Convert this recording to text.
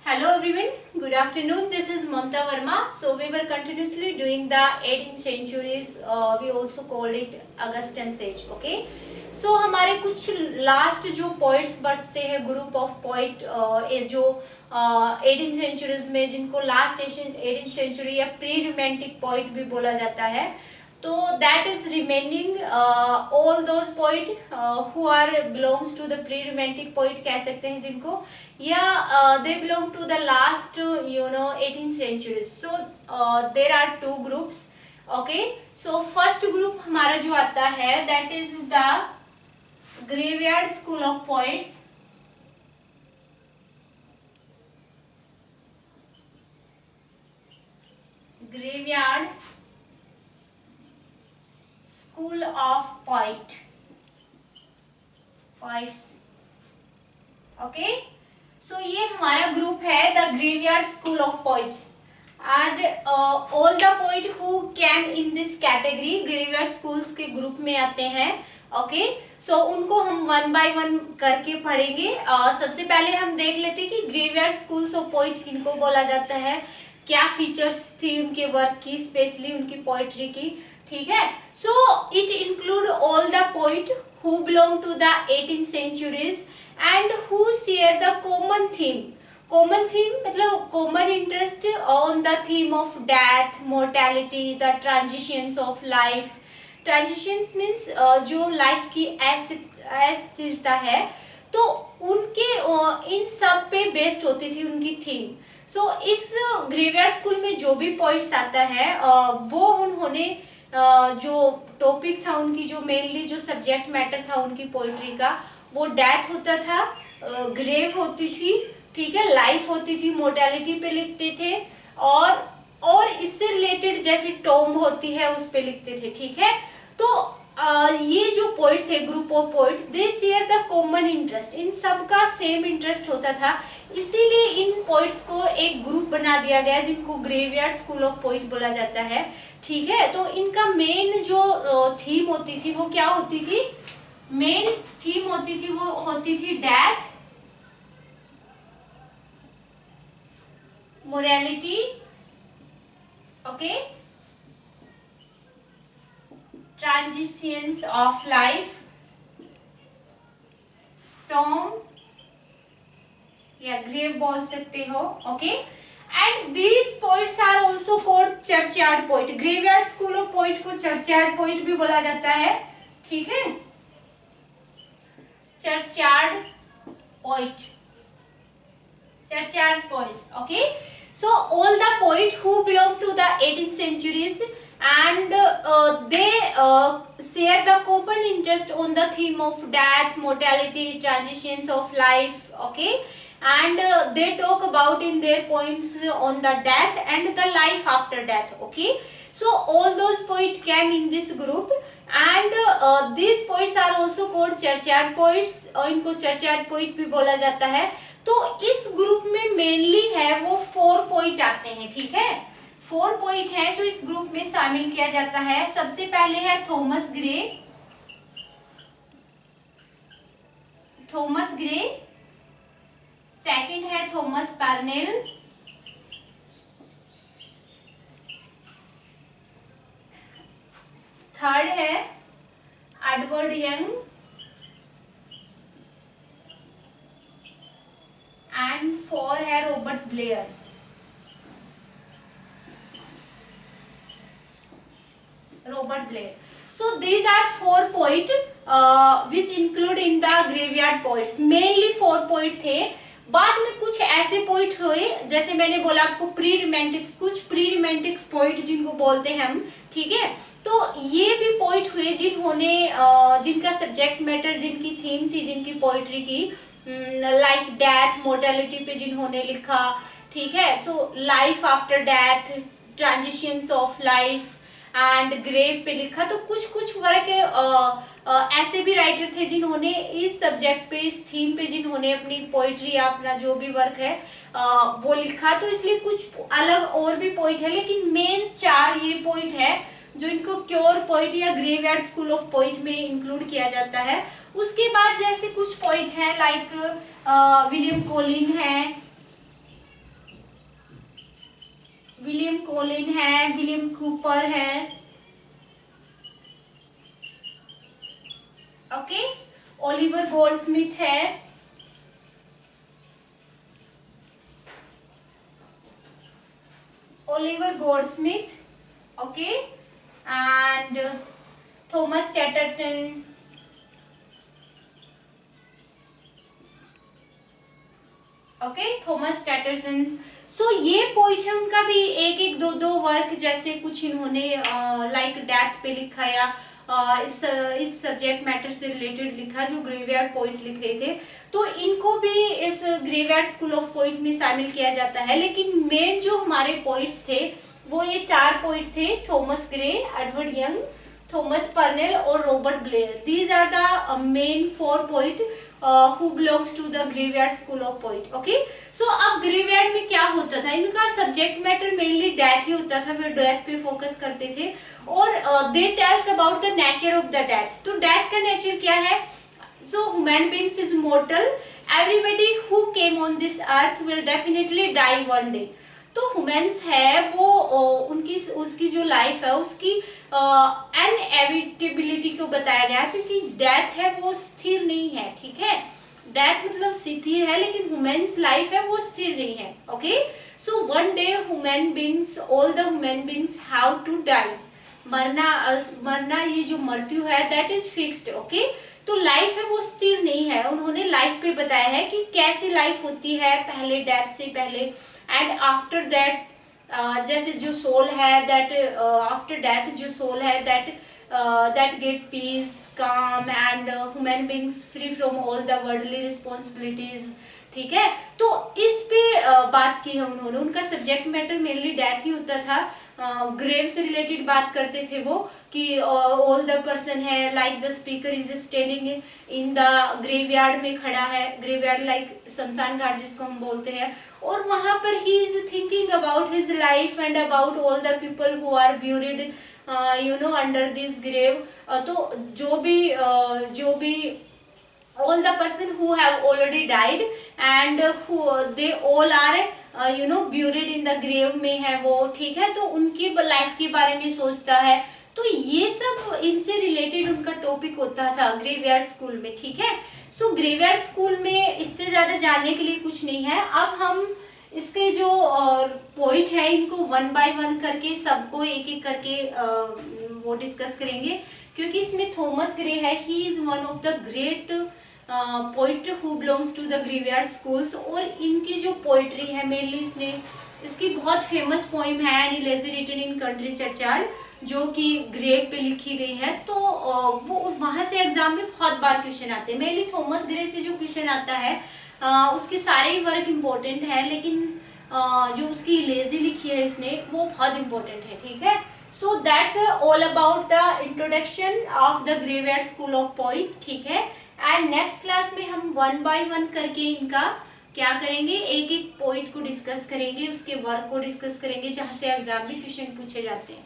Hello everyone, good afternoon. This is Mamta Verma. So we were continuously doing the 18th centuries. We also call it Augustan age. Okay. So हमारे कुछ last जो poets बचते हैं group of poet जो 18th centuries में जिनको last 18th century या pre romantic poet भी बोला जाता है. So that is remaining all those poet who are belongs to the pre-romantic poet कह सकते हैं जिनको या they belong to the last 18th centuries. So there are two groups. Okay, so first group हमारा जो आता है that is the graveyard school of poets. Graveyard School of Poets. Okay, so ये हमारा ग्रुप है the graveyard school of poets and all the poet who came in this category graveyard schools के group में आते हैं. Okay, सो उनको हम one by one करके पढ़ेंगे. सबसे पहले हम देख लेते हैं कि ग्रेवयार्ड स्कूल्स ऑफ पोइट किनको बोला जाता है, क्या फीचर्स थी उनके वर्क की, स्पेशली उनकी पोइट्री की. ठीक है, so it include all the poet who belong to the 18th centuries and who share the common theme मतलब common interest on the theme of death, mortality, the transitions of life. Transitions means जो life की अस्थिरता है तो उनके इन सब पे based होती थी उनकी थीम. so इस ग्रेवयार्ड स्कूल में जो भी पोइट्स आता है वो उन्होंने जो टॉपिक था उनकी, जो मेनली जो सब्जेक्ट मैटर था उनकी पोइट्री का, वो डेथ होता था, ग्रेव होती थी, ठीक है, लाइफ होती थी, मोर्टेलिटी पे लिखते थे और इससे रिलेटेड जैसे टॉम्ब होती है उस पे लिखते थे. ठीक है, तो ये जो पोइट थे group of poet they share the common interest. इन सबका सेम इंटरेस्ट होता था, इसीलिए इन पोइट्स को एक ग्रुप बना दिया गया जिनको ग्रेवयार्ड स्कूल ऑफ पोइट बोला जाता है. ठीक है, तो इनका मेन जो थीम होती थी वो क्या होती थी, मेन थीम होती थी वो होती थी death, morality, okay, transitions of life, tomb या ग्रेव बोल सकते हो. Okay, and these poets are also called churchyard poet. graveyard school of poet को churchyard poet भी बोला जाता है. ठीक है, churchyard poets. Okay, so all the poets who belong to the 18th centuries and they share the common interest on the theme of death, mortality, transitions of life. Okay, and they talk about in their poems on the death and the life after death. Okay, so all those poets came in this group and these poets are also called churchyard poets. इनको churchyard poet भी बोला जाता है. तो इस group में mainly है वो 4 पोइट आते हैं. ठीक है, 4 पोइट हैं जो इस ग्रुप में शामिल किया जाता है. सबसे पहले है थॉमस ग्रे, सेकंड है थॉमस पार्नेल, थर्ड है एडवर्ड यंग एंड 4 है Robert Blair. So these are 4 poets which include in the graveyard poets. Mainly 4 poets थे. बाद में कुछ ऐसे पोइट हुए जैसे मैंने बोला आपको प्री रोमांटिक्स, कुछ प्री रोमांटिक्स पोइट जिनको बोलते हैं हम. ठीक है, तो ये भी पोइट हुए जिन्होंने जिनका सब्जेक्ट मैटर, जिनकी थीम थी, जिनकी पोइट्री की लाइक डेथ, मोर्टेलिटी पे जिन्होंने लिखा. ठीक है, so life after death, transitions of life and grave पे लिखा. तो कुछ वर्क ऐसे भी राइटर थे जिन्होंने इस सब्जेक्ट पे, इस थीम पे जिन्होंने अपनी पोइट्री या अपना जो भी वर्क है वो लिखा. तो इसलिए कुछ अलग और भी पोइट है, लेकिन मेन 4 ये पोइट है जो इनको क्योर पोइट या ग्रेवयार्ड स्कूल ऑफ पोइट में इंक्लूड किया जाता है. उसके बाद जैसे कुछ पोइट है लाइक विलियम कोलिन है, विलियम कोलिन है, विलियम कूपर है, ओके, ओलिवर गोल्डस्मिथ है, Oliver Goldsmith, okay, and Thomas Chatterton, okay, Thomas Chatterton. So ये पोइट है, उनका भी एक एक दो दो वर्क, जैसे कुछ इन्होंने लाइक डेथ पे लिखा या इस सब्जेक्ट मैटर से रिलेटेड लिखा, जो ग्रेवयार्ड पोइट लिख रहे थे, तो इनको भी इस ग्रेवयार्ड स्कूल ऑफ पोइट में शामिल किया जाता है। लेकिन मेन जो हमारे पोइट्स थे वो ये 4 पोइट थे, Thomas Gray, Edward Young, Thomas Parnell और Robert Blair. These are the main 4 poet who belongs to the graveyard school of poet, okay? So अब graveyard में क्या होता था, इनका सब्जेक्ट मैटर मेनली डेथ ही होता था, वे डेथ पे फोकस करते थे और they tells about the nature of the death। तो डेथ का नेचर क्या है? So human beings is mortal, everybody who came on this earth will definitely die one day। तो ह्यूमंस है वो उनकी उसकी जो लाइफ है उसकी इनएविटेबिलिटी को बताया गया, क्योंकि डेथ है वो स्थिर नहीं है, ठीक है, डेथ मतलब स्थिर है, लेकिन ह्यूमंस लाइफ है वो स्थिर नहीं है, okay. So one day human beings, all the human beings have to die. मरना ये जो मृत्यु है दैट इज फिक्स्ड, ओके। तो लाइफ है वो स्थिर नहीं है। उन्होंने लाइफ पे बताया है कि कैसी लाइफ होती है पहले डेथ से पहले एंड आफ्टर दैट, जैसे जो सोल है दैट आफ्टर डेथ जो सोल है दैट गेट पीस, काम and human beings free from all the worldly responsibilities, ठीक है। तो इस पे बात की है उन्होंने। उनका सब्जेक्ट मैटर मेनली डेथ ही होता था। ग्रेव से रिलेटेड बात करते थे वो कि ऑल द पर्सन है like the speaker is standing in the graveyard में खड़ा है, ग्रेवयार्ड लाइक शमशान घाट जिसको हम बोलते हैं, और वहां पर he is thinking about his life and about all the people who are buried you know under this grave. तो जो भी all the person who have already died and who they all are you know buried in the grave में है वो, ठीक है। तो उनकी लाइफ के बारे में सोचता है। तो ये सब इनसे रिलेटेड उनका टॉपिक होता था ग्रेवयार्ड स्कूल में, ठीक है। सो ग्रेवयार्ड स्कूल में इससे ज्यादा जानने के लिए कुछ नहीं है। अब हम इसके जो पॉइंट है इनको 1 बाय 1 करके सबको एक एक करके वो डिस्कस करेंगे, क्योंकि इसमें थॉमस ग्रे है, he is one of the great poet who belongs to the graveyard schools. और इनकी जो पोइट्री है मेनली इसकी बहुत फेमस पोइम है an elegy written in country churchyard, जो कि ग्रेव पे लिखी गई है। तो वो वहां से एग्जाम में बहुत बार क्वेश्चन आते हैं। मेनली थॉमस ग्रे से जो क्वेश्चन आता है उसके सारे ही वर्क इम्पोर्टेंट है, लेकिन जो उसकी इलेजी लिखी है इसने वो बहुत इम्पोर्टेंट है, ठीक है। So that's all about the introduction of the graveyard school of poet, ठीक है। एंड नेक्स्ट क्लास में हम 1 बाय 1 करके इनका क्या करेंगे, एक एक पॉइंट को डिस्कस करेंगे, उसके वर्क को डिस्कस करेंगे, जहां से एग्जाम में क्वेश्चन पूछे जाते हैं।